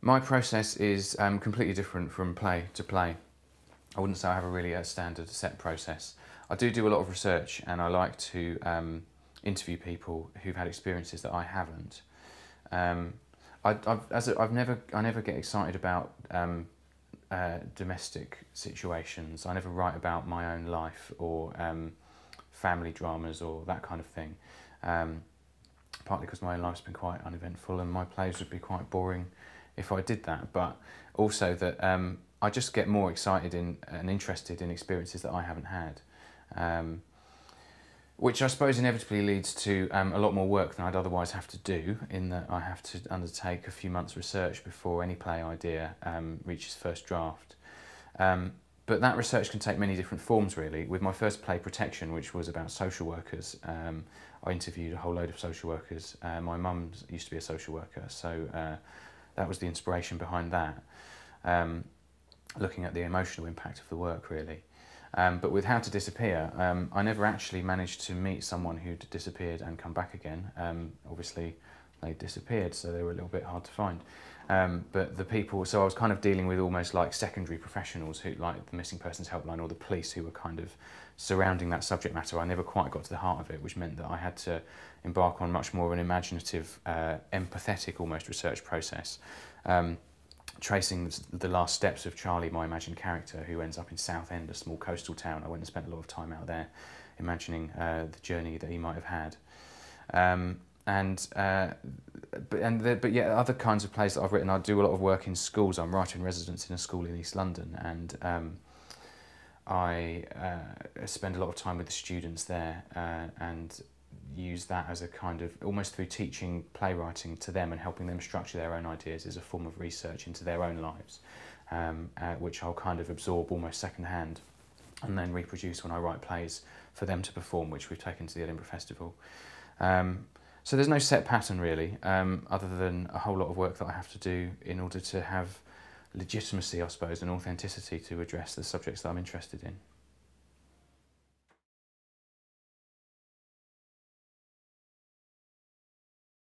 My process is completely different from play to play. I wouldn't say I have a really standard set process. I do a lot of research, and I like to interview people who've had experiences that I haven't. I never get excited about domestic situations. I never write about my own life or family dramas or that kind of thing. Partly because my own life's been quite uneventful, and my plays would be quite boring if I did that. But also that I just get more excited and interested in experiences that I haven't had. Which I suppose inevitably leads to a lot more work than I'd otherwise have to do, in that I have to undertake a few months' research before any play idea reaches first draft. But that research can take many different forms, really. With my first play, Protection, which was about social workers, I interviewed a whole load of social workers. My mum used to be a social worker, so that was the inspiration behind that, looking at the emotional impact of the work, really. But with How to Disappear, I never actually managed to meet someone who'd disappeared and come back again. Obviously, they disappeared, so they were a little bit hard to find. But the people, so I was kind of dealing with almost like secondary professionals, who, like the Missing Persons Helpline or the police, who were kind of surrounding that subject matter. I never quite got to the heart of it, which meant that I had to embark on much more of an imaginative, empathetic almost research process. Tracing the last steps of Charlie, my imagined character, who ends up in Southend, a small coastal town. I went and spent a lot of time out there imagining the journey that he might have had. But yeah, other kinds of plays that I've written, I do a lot of work in schools. I'm writer in residence in a school in East London, and I spend a lot of time with the students there and use that as a kind of, almost through teaching playwriting to them and helping them structure their own ideas, as a form of research into their own lives, which I'll kind of absorb almost secondhand and then reproduce when I write plays for them to perform, which we've taken to the Edinburgh Festival. So there's no set pattern, really, other than a whole lot of work that I have to do in order to have legitimacy, I suppose, and authenticity to address the subjects that I'm interested in.